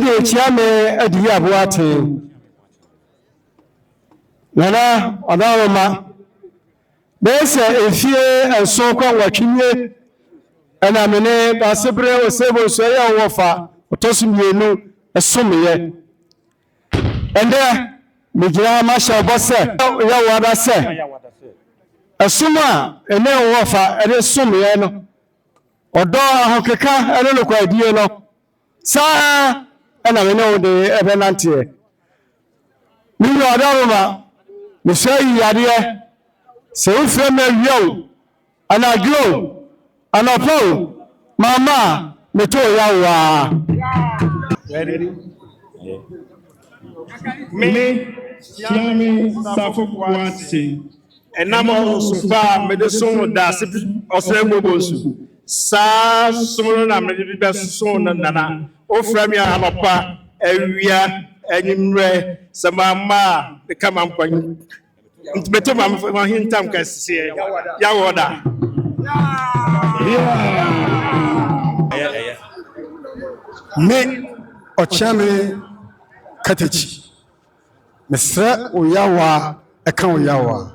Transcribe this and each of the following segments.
de chiame adi abuate nana odawoma bese efie enso kwa watwinye ana mene basebre Osei Bonsu ya wofa otosumienu esomye ende migira masha bose ya wada se esuma ene wofa ene somye no odo ahokeka ene no kwadie no saa ana mene ode ebenantie mi odawoma mi sei yade se ufre me wiao anaglo anapo mama meto yawa ready me Yami Safukwati enamo sufa medeson da Osei Bonsu sa sumro na mede be so nana ofra mi anopa awia enyimre samama de kama mpan ntbeto ma hintam kase yawoda me ochame katechi mesra oyawa eka oyawa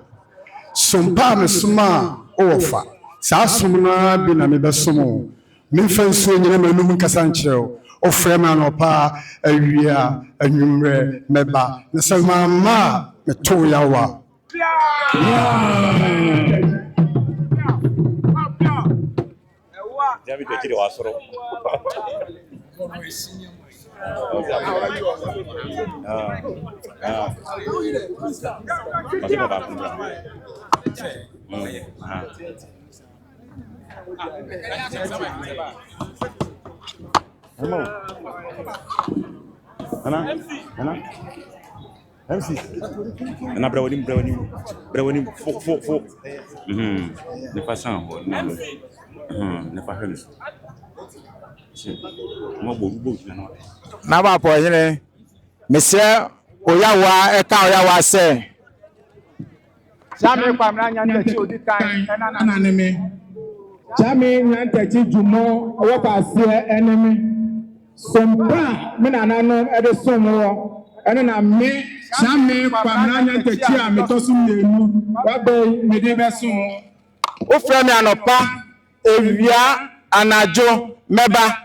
sompa mesuma ofa sa sumna bi na me besomo me fanso nyina manum kasa nkyerɛw ofrɛ me anopa awia anwumrɛ meba na sɛ mama meto oyawa Javi te quiere wasoro. Masih apa pun. Ana. MC. Ana brawanim. Fo. Ne passant. Ne pas rien. Na ba po hene mesre oyawa eka oyawa se jami kwamra nya ntachi odikan na neme jami nya ntachi jumo owo pase enemy sompa me na nanu ede somo ene na me jami kwamra nya ntachi a metosum nenu wa be me de be somo ofra me anopa ewia anajo meba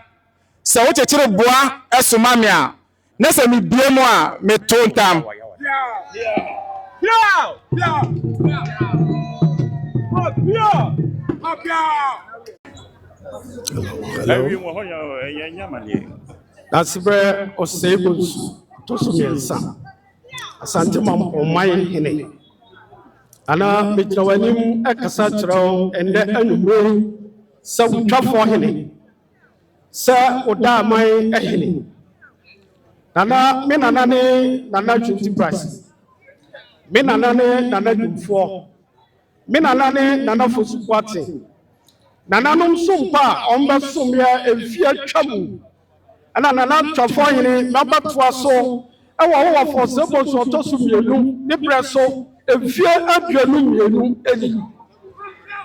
se wo chechire boa esoma me a na se mi bie mu a me tontam Asante Osei Bonsu III Asante Mampong Elders ana mitrawanim akasa chiraw ende anumre sa utwafo hene sa odamai ehene nana me nana ne nana 20 price me nana ne nana dumfo me nana ne nana fosukwati nana num sumpa omba sumya efia twamu ana nana twafo hene nabatoa so ewo wo fo Osei Bonsu otosumienu ne preso efie aduanu mienu eni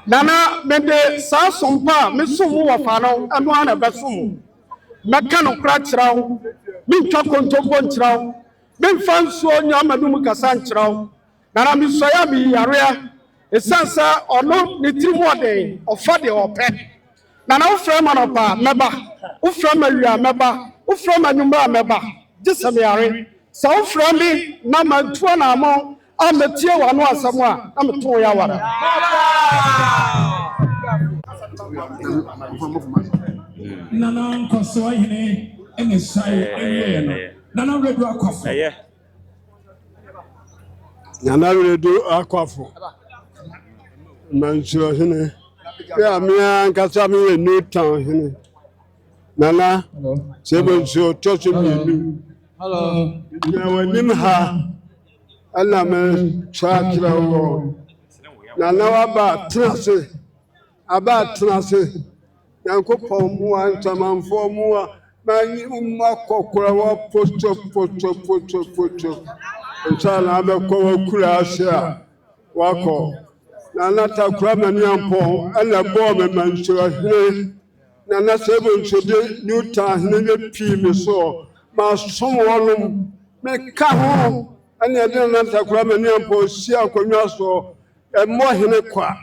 nana mede sa sompa me sumu wa fa no anu ana besum meka no kra kyerɛw me ntwa kontompo nkyerɛw me mfa nsuo nya amadum kasa nkyerɛw nana me soya me yarea esansa ono ne tirimu ɔden ɔfa de ɔpɛ nana wofrɛ ma no pa mɛba wofrɛ ma wia mɛba wofrɛ ma nwumra mɛba gye me yare sa wofrɛ me na mantua na mo ametie wano asɛm a ameto ya wara Nana nkoso hene ene sai no nana redu akwafo nana redu akwafo manso hene ya me ankasa me new town hene nana Osei Bonsu III hello ya wanim ha ala me chakra wo nana waba trase aba trase yankopɔn mu antamanfo mu a manyi umma kokora wa poto nsana abekɔ wakura ase a wakɔ nana takura mani ampɔn ɛna bɔɔ me mansura hene nana Osei Bonsu de new town hene ne pii me so ma som wɔnom me ka ho ane ade na takura mani ampo si akonwa so ɛmmɔ hene kwa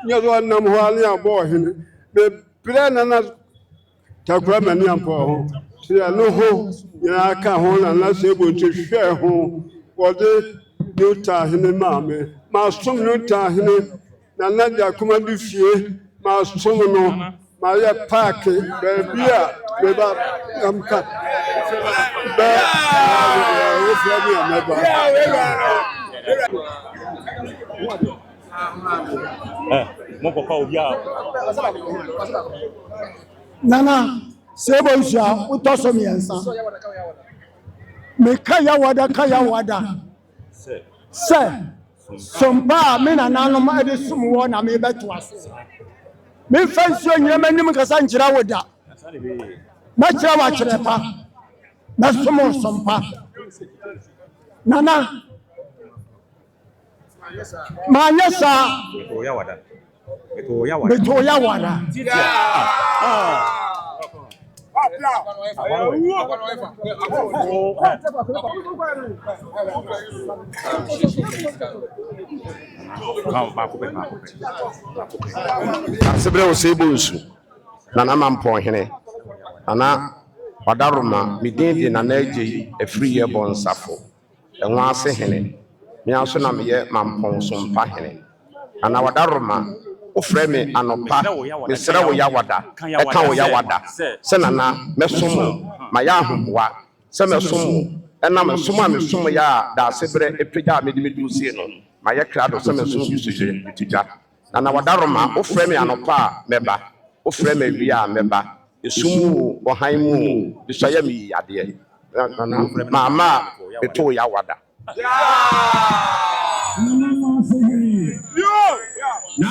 nyɛ so nam ho ale abɔ hene me brɛ na takura mani ampo ho ti no ho ya ka ho na sɛ bo nti hwɛ ho wɔde Newta hene maame ma som Newta hene na da kuma bi fie ma som no ma yɛ park baabi a me ba amka ba wo fia bi ameba mo papa obi a Nana Osei Bonsu utɔ so mmiɛnsa me kaya wada sɛ sompa a me nananom ade som wɔ na me bɛto ase me mfa nsuo nyina m'anim kasa nkyerɛ wo da mɛkyerɛ wo akyerɛ pa mɛsom sompa Nana maanyɛ saa meto ya wada Asante Osei Bonsu Nana Mampong hene Nana wadaroma midin di Nana Eje efriye bonsafo enwa ase hene me aso na meye Mampong sompa hene Nana wadaroma ofre me anopa me sere wo yawada e kan wo yawada se Nana mesom ma ya ahomwa se mesom ena mesom a mesom ya da sebre epega me di medusie no ma ye krado se mesom bi suje bitija Nana wadaroma ofre me anopa meba ofre me wia meba esumu ohaimu bisoya mi ade Nana mama beto yawada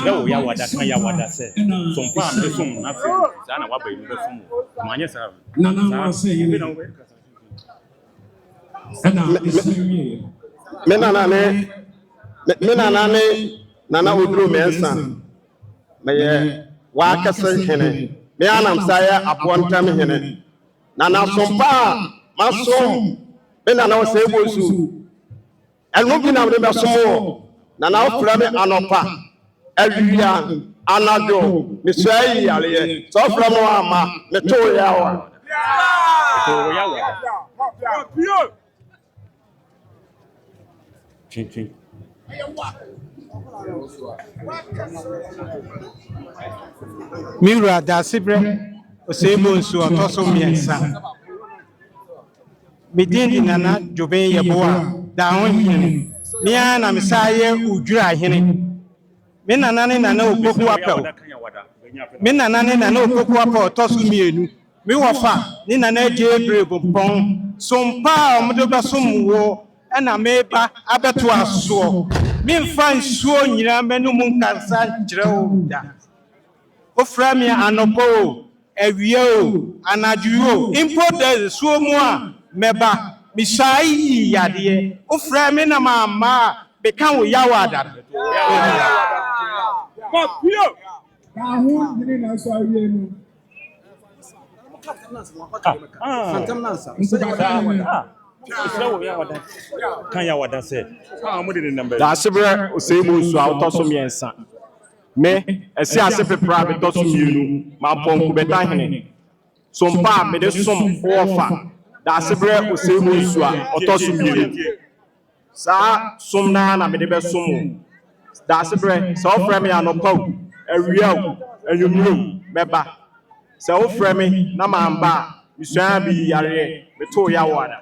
no ya wada kan ya wada se sompa me som na fe za na waba yi be som ma anya sa Nana Osei me nana ne Nana oduro mensa me wa kase hene me anam saya abontam hene Nana sompa masom me Nana Osei Bonsu enu bi na me be som Nana ofra me anopa awia anado me sai yale so ofra mo ama me to yawa chin Mira da Asante Osei Bonsu ɔtɔ so mmiɛnsa midin di Nana Joben Yeboa da ho hene mia na mesaye udwura hene me nana ne Nana Opoku apɛw me nana ne Nana Opoku apɛw ɔtɔ so mmienu me wɔfa ne Nana Eje Bompong sompa a ɔmode bɛsom wo ɛna meba abɛto asoɔ memfa nsuo nyina m'anom nkansa nkyerɛ wo da ofra me anɔpɔ o awia o anadwo o impo da suo mu a meba misai yade ofra me na mama beka wo yawada Papio. Kahu dini na so awie no. kan ya wada se mo de number da Asante Osei Bonsu auto so miensa me esi ase pepra be to so mienu Mampong beta hene sompa me de som ofa da Asante Osei Bonsu auto so mienu sa som na me de be som da Asante so ofre me anopa awia anwumrum meba se ofre me na mamba misua bi yare me to ya wada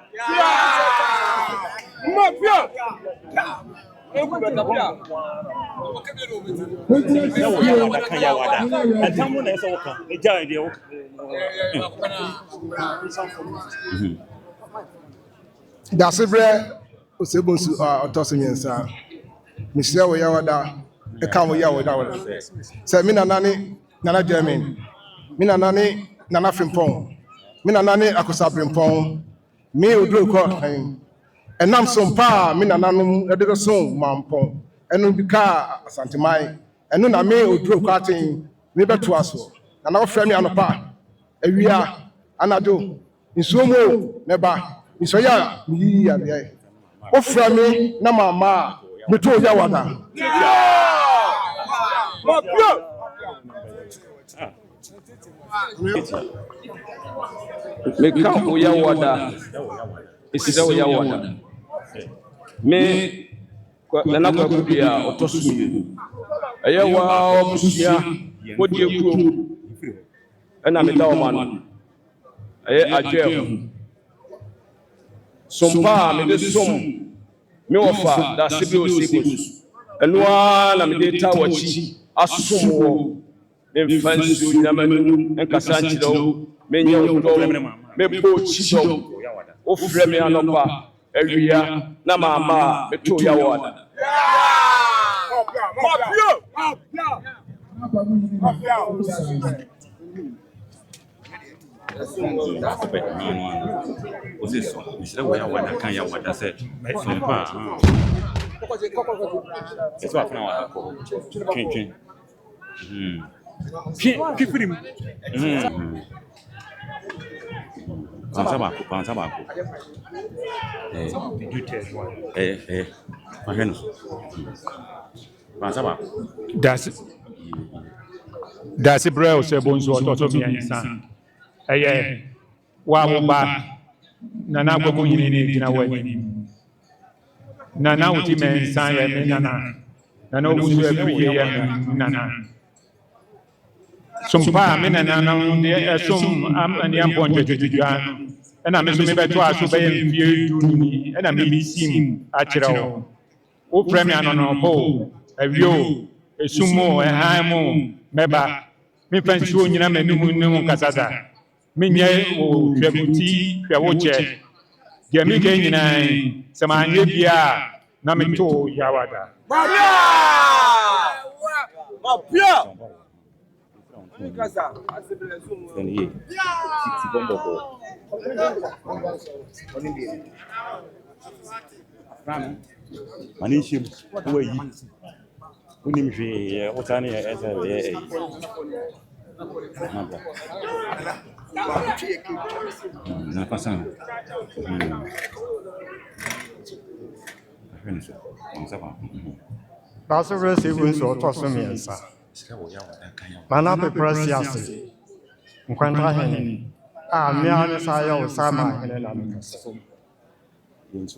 da Asante Osei Bonsu ɔtɔ so mmiɛnsa mesrɛ wo yawada ɛka wo yawada wada sɛ me nana ne Nana German me nana ne Nana Frimpong me nana ne Akosa Frimpong me oduro kɔ ɛnam sompa me nananom ɛde so Mampong ɛno bi ka Asante Mai ɛno na me oduro kɔ aten me bɛto aso Nana ofrɛ me anopa awia anado nsuomo meba nsoya yi ya de ofra me na mama meto yawada meka oyawada esira oyawada me nana kwa kudia otosu ɛyɛ wa obusia wodi ekuo ɛna meda o man ɛyɛ agye sompa me de som me ofa da sebe osibos ɛnoa na me de ta wachi asom wo me fansu nyamanu enkasa nkyerɛw me nyɛwdɔ me bo chidɔ ofrɛ me anopa awia na mama me to yawada That's a bro, Osei Bonsu III. Aye, Waba, Nana Bomuini, Dinaway. Nana Utiman, Saya, Nana, Nana Osei Nana. Some farm in and they assume I'm an young point to John, and I'm assuming that to us obey you, and I may seem at your own. O Premier on our pole, a view, a sumo, a hamo, meba, me fancy you in a menu casada. Minya o Trabuti, Trawoche, Jamaica in I, Samania, Namito Yawada. Manishim, who are you? Unimji, Otani, as That's a recipe so tossing. Mana precious. Nkwanta hene. Me ane saya osama hene na mekasa.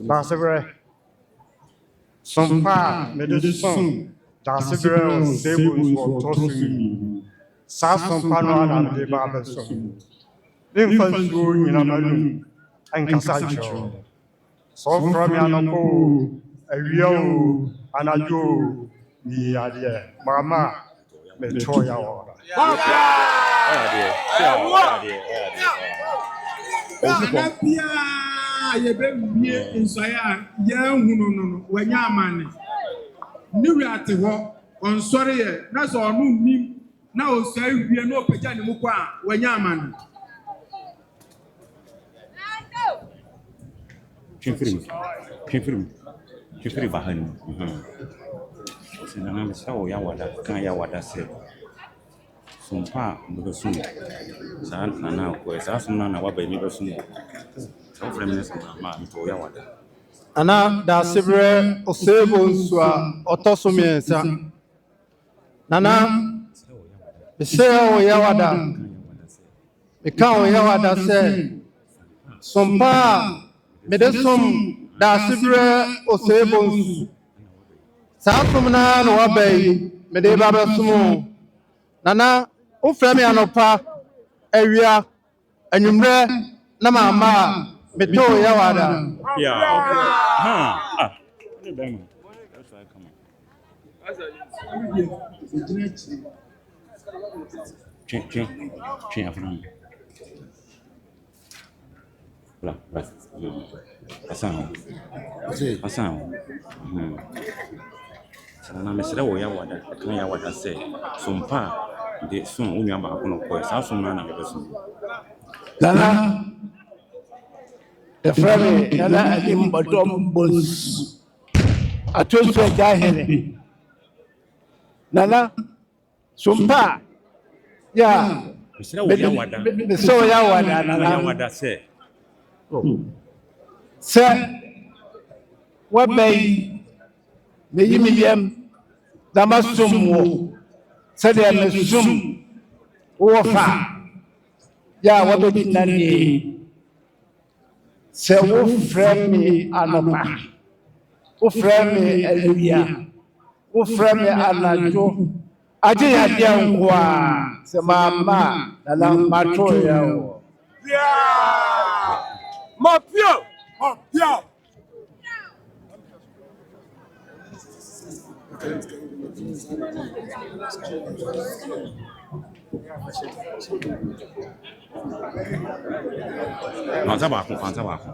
Basevre. Sompa medicine. Dasevre Osei Bonsu III. Sa sompa no ana de ba beso. Opemsuo nyina manu. Enkasa cho. So from yanoko. Awia anajo ni ade. Mama me toya ora. Ye be wie nsaya ye hunu no wanya amane ni wiate ho onsore ye na so onu nim na osai wie na opagya ne muko a wanya amane Kifiri bahani. Sina na sawo ya wada kan ya wada se. Sumpa ndo sum. Sa na ko sa sum na waba mi be sum. So fremnes ma to ya wada. Ana da sebre Osei Bonsu III. Nana Osei o yawada. Meka o yawada se. Sompa medesum da sebre Osei Bonsu. Sa sumna no wabai mede baba sumu. Nana o frame anopa awia anwumre na mama meto yawada. That's why come on. Afran. Là, Asan. Sana mesere wo ya wada, kan ya wada se. Sompa de sun unya ba ko no ko sa sun na be sun. Nana, the friend, Nana Osei Bonsu. I told you, Jahene. Nana, Sumpa, yeah. Mesere wo ya wada. So ya wada, Ya wada se. sɛ wɔbɛyi meyi me yam na masom wo sɛdeɛ mesom wowɔ fa yɛ a wɔbɛgyina nie sɛ wofrɛ me anɔpa wofrɛ me awia wofrɛ me anadwo agye yadeɛ nko a sɛ maama a na mato yɛ wɔ Mapio! Fansa baako.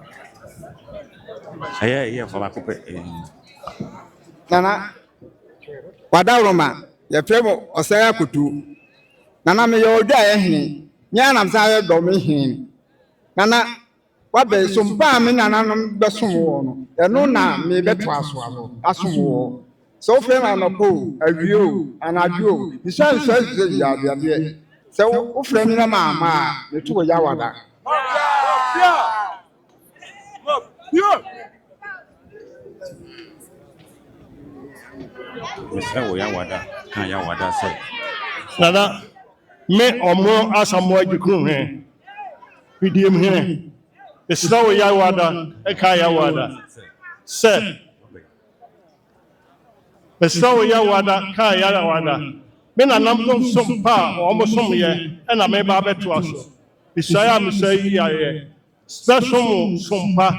Ɛyɛ fa baako pɛ. Nana Wadaroma yɛfrɛ mo ɔsɛe akoto Nana meyɛ odwa hene nyɛ nam sa yɛ dɔm hene Nana wabɛ sompa me nananom bɛsom wɔ no ɛno na mebɛto asom wɔ sɛ wofrɛ me anɔpo awie o anadwo o nhyɛ yadeɛ sɛ wofrɛ me na maama a meto wɔ yawada Mesrɛ wo yawada ka yawada sɛ Nana, me ọmụ asamụ ejikuru he. Bidiem he. Mesrɛ wo yawada ka yawada sɛ mesrɛ wo yawada ka yawada me nanam no som pa ɔmo som yɛ ɛna me ba bɛto aso Isaya mesrɛ yi ayɛ bɛsom som pa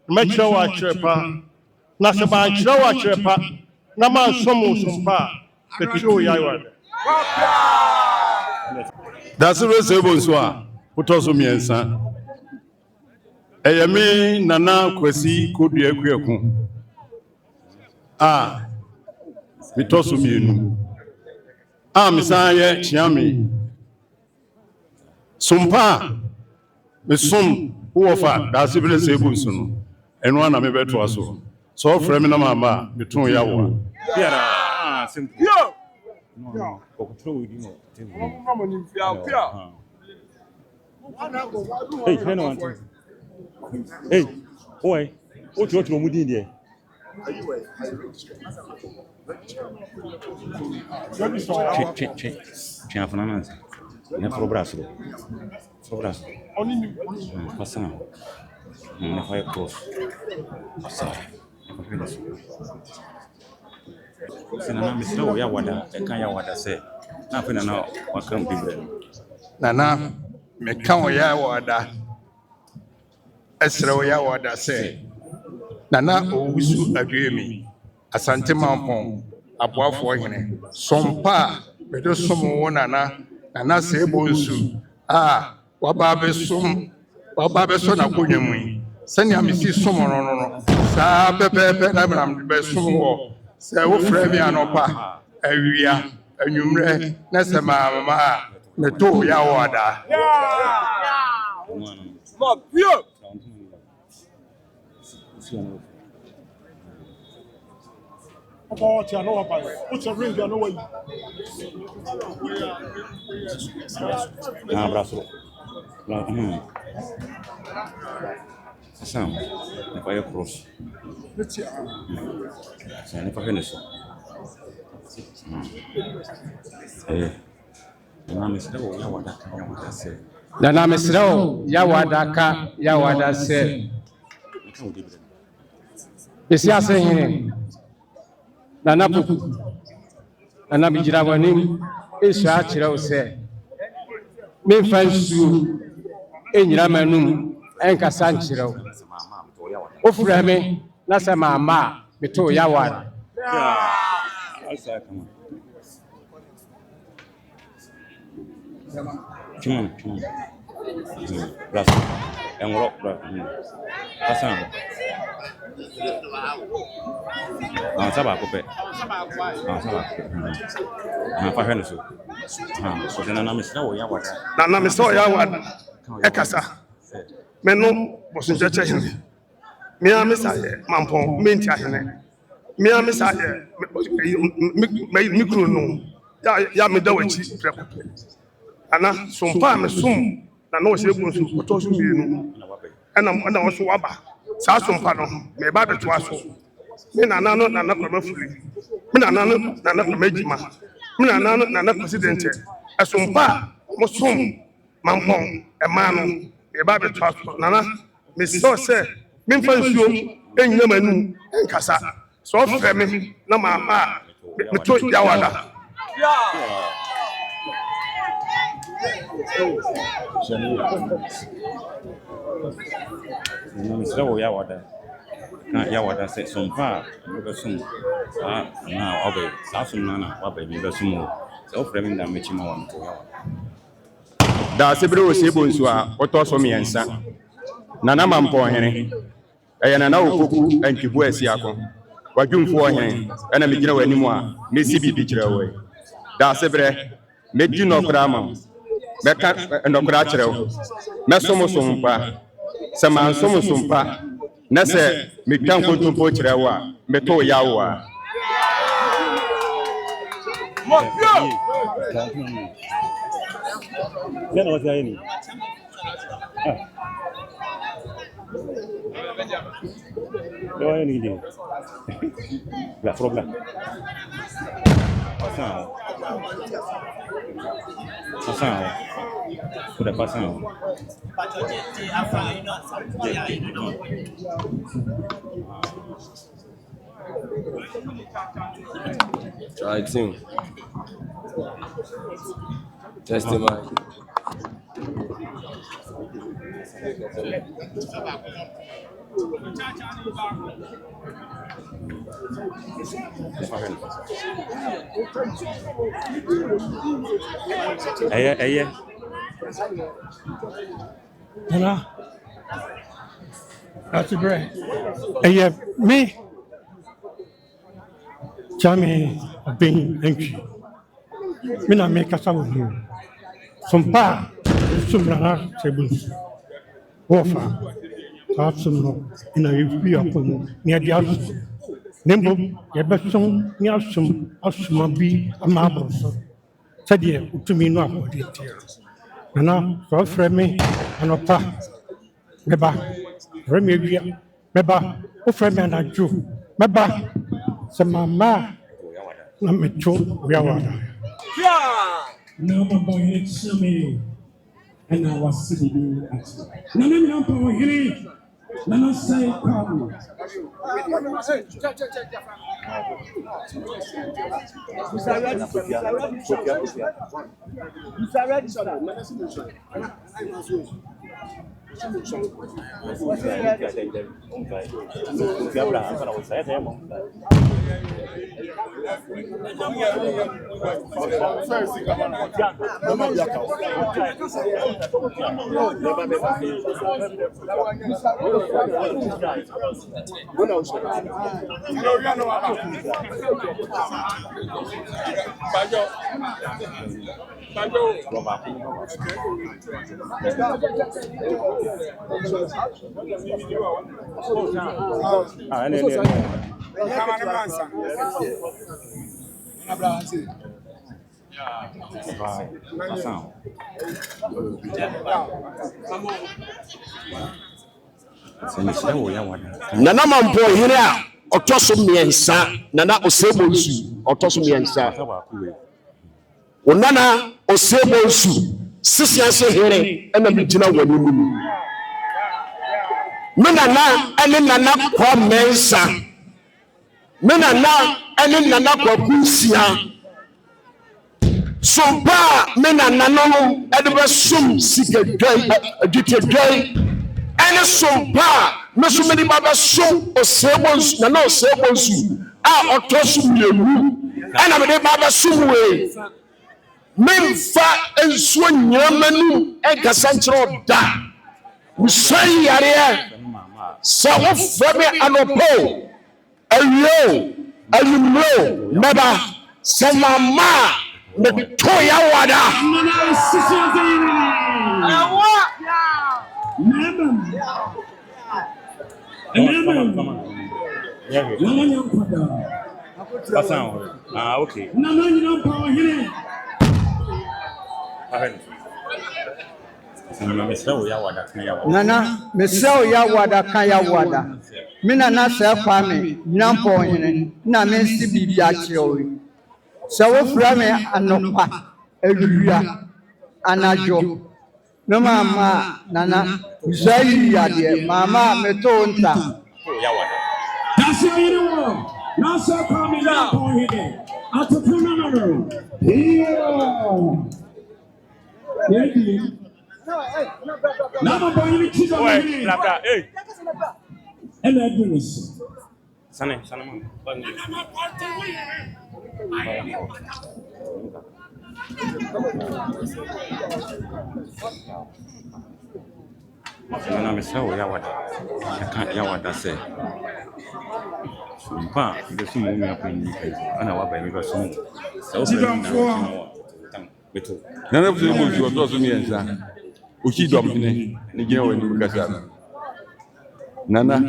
mɛkyerɛ wo akyerɛ pa na sɛ mankyerɛ wo akyerɛ pa na mansom som pa bɛtwe wo yawada Dase Osei Bonsu a wotɔ so mmiɛnsa ɛyɛ me Nana Kwasi Kodua Akuaku a metɔ so mmienu a mesan yɛ Kyeame sompa a mesom wowɔ fa Dase Osei Bonsu no ɛno a na mebɛtoa so sɛ ɔfrɛ me na maama a metoo yɛ awoa Hey, hang on. Hey, boy, what you want to do there? Check. Tinha falando assim. Não é pro braço. Passando. Não vai cross. Passar. Senana misro ya wada, kan ya wada se. Na fe na wakam bibre. Nana meka wo ya wada esre wo ya wada se Nana owusu adwemi Asante Mampong aboafo hene sompa bedo som wo Nana Osei Bonsu a waba beso na konyamu sɛnea mesi som no saa pɛpɛɛpɛ na bram besom wo sɛ wo frɛ me anɔpa awia anwumrɛ na sɛ maama a meto ya wada Abraço. Sam, não vai cross. Não vai ver isso. Nana mesrɛ wo yawada ka yawada sɛ Esi ase hene Nana Puku Nana bigyina w'anim ehyia akyerɛ wo sɛ memfa nsuo enyina m'anum ɛnkasa nkyerɛ wo wofrɛ me na sɛ maama a meto yawada Come on. Braço. É rock, passando. Não, sabe, copé. Não, sabe. Não, faz vendo isso. Só que não me está o yawada. Nana me sɛ yawada ɛkasa meno bosunkyɛkyɛ hene mea me sa yɛ mampɔn menti ahene mea me sa yɛ me kunu no ya me da w'akyi prɛko Ana sompa me som Nana Osei Bonsu ɔtɔ so mmienu ɛna wɔso waba saa sompa no me ba bɛtoa so me nana no nana kɔma firi me nana no nana kɔma gyima me nana no nana president ɛsompa a mosom mampɔn ɛmaa no me ba bɛtoa so nana mesɛ sɛ memfa nsuo ɛnyina m'anum ɛnkasa sɛ ɔfrɛ me na maama a meto yawada Misra wo yawada na yawada se sompa be sum na obe sa sum na wa ba bi be sum o se o frame nda mechi ma wa to yawada da Asante Osei Bonsu a oto so miensa Nana Mampong hene eye Nana Opoku ankibu asiako wadwumfo hene ena megyina wanimu a mesi bibi kire wo da Asante medi nokra ma meka nokra kire wo mesomosompa se mansomosompa na se metwa nkontompo kire wo a meto yawo a Nana Osei no hay ni idea. La problema. Pasang. Sudah pasang. Try to testimony. Ayah. Nana, that's a bread. Me, Jamie, I've been angry. Me not make a sound with you. Some pa, some Nana Osei Bonsu Wafa, perhaps some no, in a review upon near the house. Nimbo, your best song, near some Osmabi, a marble. Said ye, to me, no, what it is. Nana, so friend me, and a pa. Meba, Remivia, Meba, who friend me and I do. Meba, some mamma, let me to Yawada. Now my boy hit Shami, and I was sitting at Nana Mampong Elders, Nana Osei Bonsu Nana Mampong hene a otoso miensa Nana Osei Bonsu otoso miensa Nana Osei Bonsu sisianse hene ena megyina wani mu me nana ene nana kwa mensa me nana ene nana kwa kunsia sompa me nana no edebe sum sikedwai adwetedwai ene sompa me so me di baba so Osei Bonsu Nana Osei Bonsu a otoso mienu ena me di baba sum we memfa ensuo nyamanu enkasa nkyerɛ da musai yare sa wo frame anopo ayo ayumro meba samama me to yawada Okay. Nana, Missel Yawada Kayawada. Minana Kwame, Nampo in Namen Sibi Biachi. So Frame and Nopa, Eluria, Anajo. No mama, Nana, Zaya, Mama, Metonta. That's it, you know. Now, so coming up on here. At the phenomenal. Yeah. Now, I'm going to choose a way. And I do this. Sana. Nana mesra wo yawada say. Sumpa the sumo mi akon ni kai. Ana wa ba mi ba sumo. Nana Osei Bonsu III Ochi dom hene ne gina wani mukasa. Nana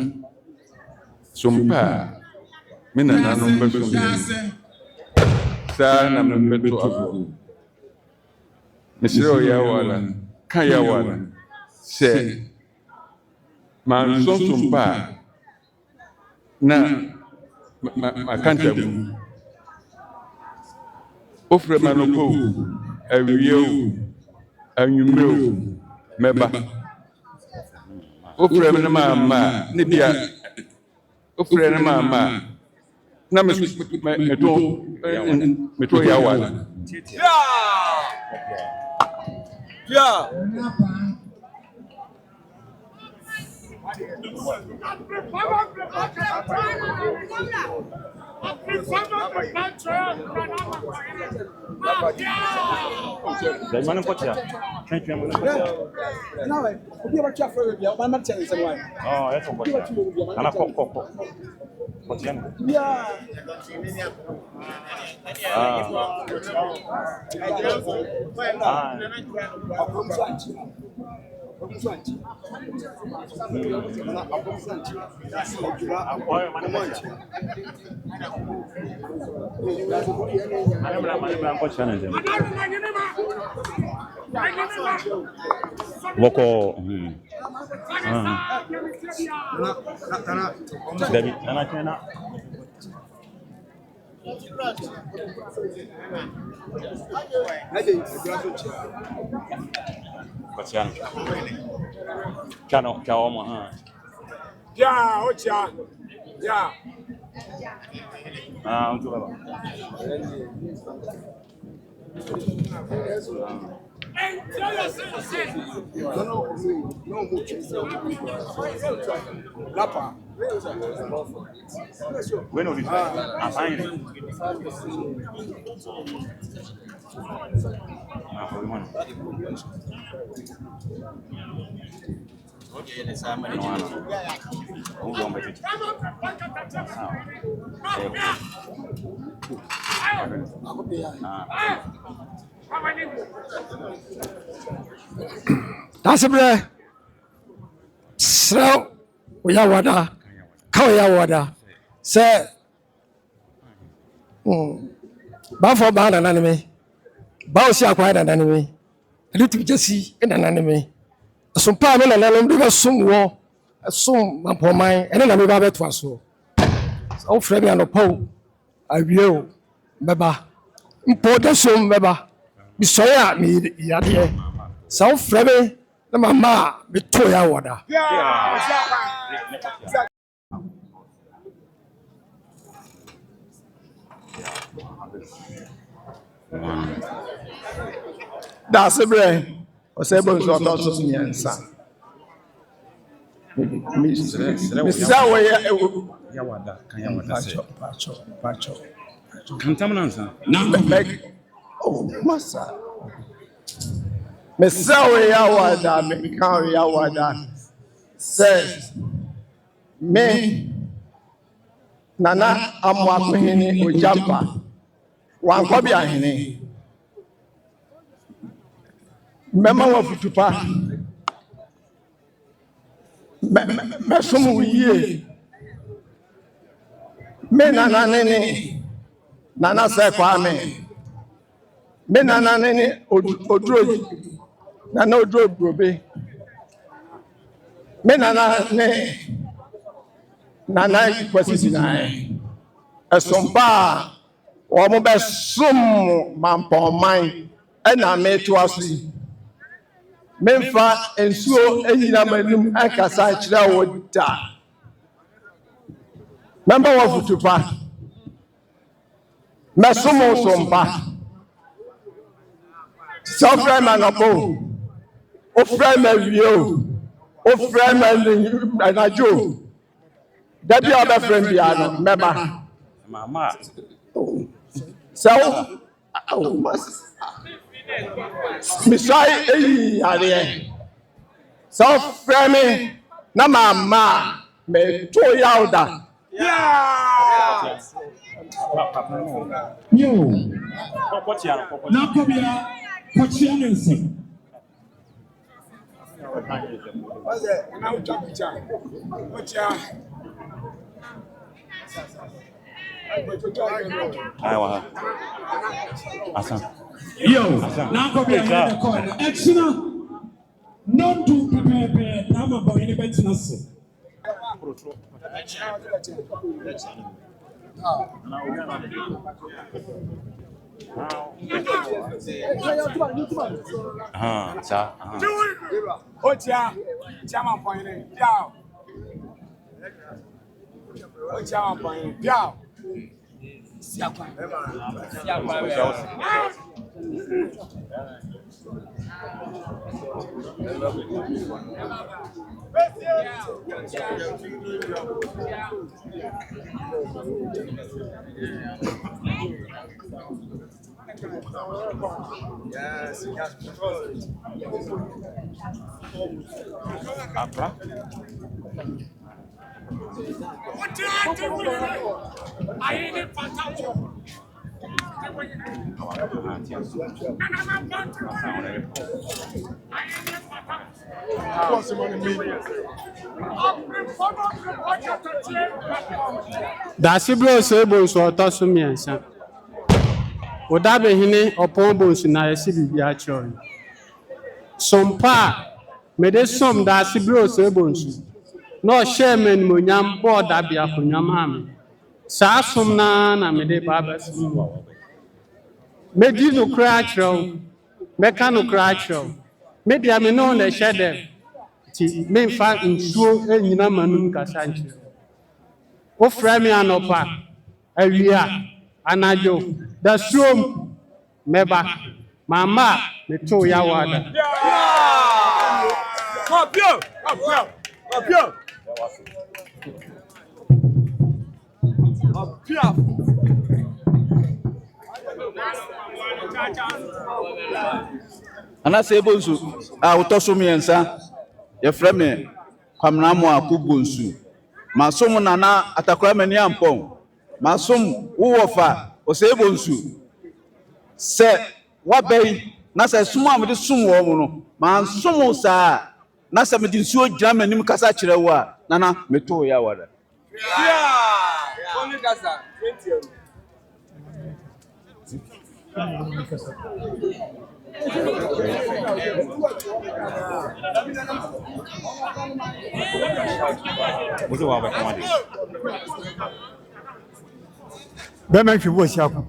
Sumpa me nana no mbe sumpa. Sa na mbe to aso. Mesra ya wala kan ya wala. Se man Sumpa na makanta mu. Ofre manoko awieu anwumre meba. Ofre me na mama ne bia ofre na mama na meto ya wala. Yeah. Mana kocha. Thank you, mana kocha. Now, we have a chat for you. I'm not telling you. Oh, that's okay. Ana kok. Kocha. Yeah. Woko David Nana Chena Kocha Chano mo Yeah, ocha. Yeah. Untu baba. Bueno, That's a bread. So, we are water. Kaya water. Say, Bafo Ban and enemy. Bausia acquired an enemy. A little Jesse and an enemy. Some parliament and an enemy soon war. Soon, my poor mind, and then I'm about to so. So, Freddy and Poe, I will. Baba. Important soon, Baba. Be sorry at me, Yadia. So, Freddy, the mama, be toya water. That's a brain. Osei Bonsu III Mr. Yawada kan yawada say. Pacho. Kantamnansa. Oh, massa. Mr. Yawada says, me Nana Amwakwini Ujampa Wankobi Ahini Mema wa futupa Mesumu ye Me Nana Nene Nana Kwame Me Nana Nene Odroji Nana Odrobe. Me Nana ne Nana Kwasisi Esompa wɔn bɛ som mampɔnman ɛna meto aso yi memfa nsuo enyina m'anim ɛkasa kyerɛ wo da mɛmba wɔ futupa mɛsom sompa sɛ ɔfrɛ ma nɔpo ɔfrɛ ma wie o ɔfrɛ ma anadwo dabi a ɔbɛfrɛ bia no mɛba sɛ wo misai eyi adeɛ sɛ ɔfrɛ me na mama meto yaw da Yo, now come here, Kochianense. What's that? Now jump chat. Yo, now come here, the corner. Excellent. Not do prepare. Now I'm about any better. Yes. Dasi bro Osei Bonsu III miɛnsa. Oda behine Opemsuo Bonsu na yɛsi bibi akyerɛ. Sompa mede som dasi bro Osei Bonsu. Na ɔhyɛ me animonyam bɔ ɔda bi akonnwa maa me. Saa som na mede ba abɛsom. Medi nokora akyerɛ wo. Mɛka nokora akyerɛ wo. Media me no na ɛhyɛ dɛ. Ti memfa nsuo enyina m'anum kasa nkyerɛ. Wofrɛ me anɔpa awia anadwo da suom mɛba mama meto yawo ada. Nana Osei Bonsu a wotɔ so mmiɛnsa yɛfrɛ me Kwamena Moako Bonsu masom Nana Atakwamani Ampɔn masom Wowofa Osei Bonsu sɛ wabɛyi na sɛ som a mede som wɔ mu no mansom saa na sɛ mede nsuo gyina m'anim kasa kyerɛ wo a Nana meto yɛ awada. Bɛma hwe bo sia ko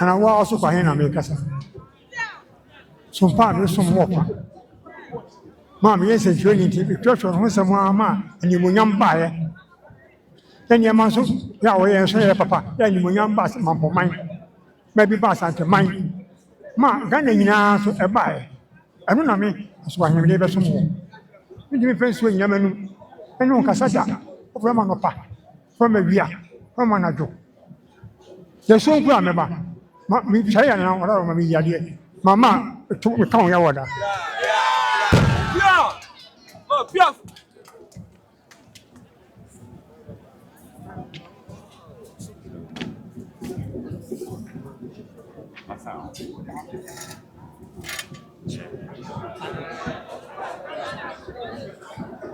ana wa also kwa hena me kasa sompa me som wo kwa ma me yɛsɛ hwe ni ti twetwe ho sɛm ama animonyam bae tanya ma so ya wo yɛ so yɛ papa ya animonyam ba mampɔman ma bi ba Asante man ma Ghana nyinaa so ɛbae ɛno na me so kwa hena bɛ som wo me di me fɛ so nyamanu ɛno kasa da wo fɛ ma no pa fɛ ma wia fɛ ma na jo the song kura meba mi chaya na wala ma mi yade mama to mi kan ya wada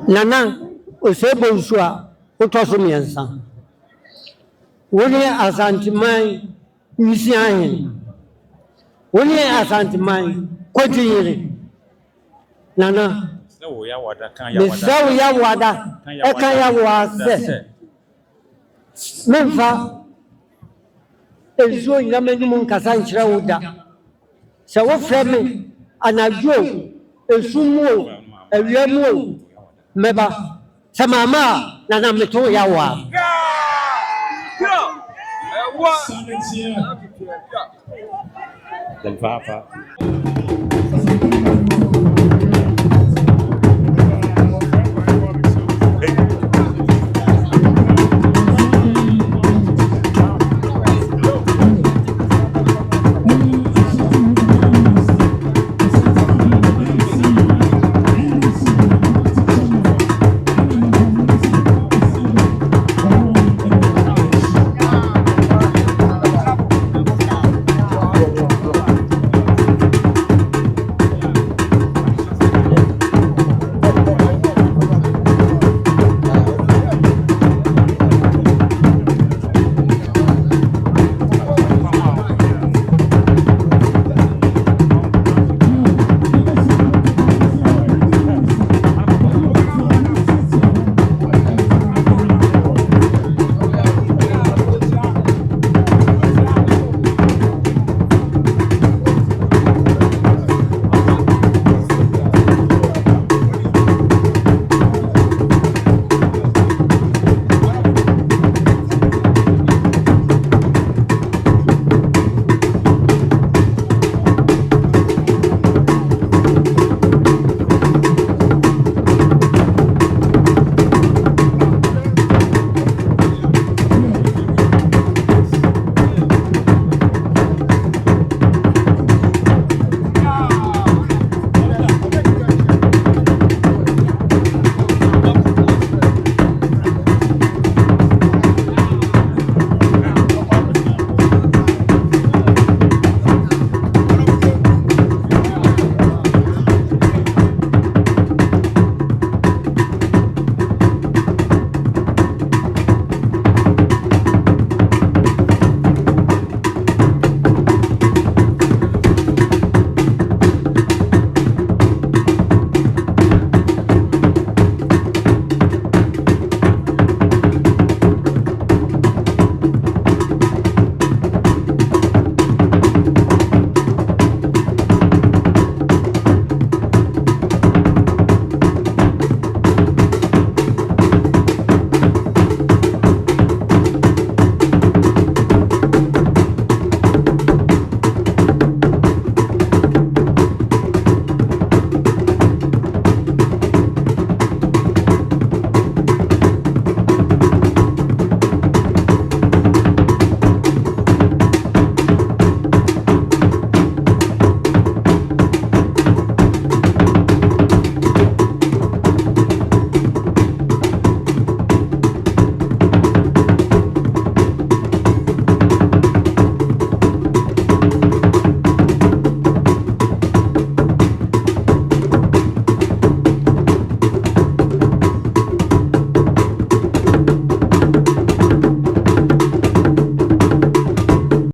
Nana Osei Bonsu III miɛnsa. Wone Asante man Nisiahin. Wone Asante man Kotiyere. Nana. Mesau ya wada. Eka ya wase. Memfa. Ezo nyameni mu nkasa nkyerɛ wo da. Sɛ wofrɛ me anadwo esumu o awia mu o mɛba sɛ mama a nana meto ya wa. Del Papa.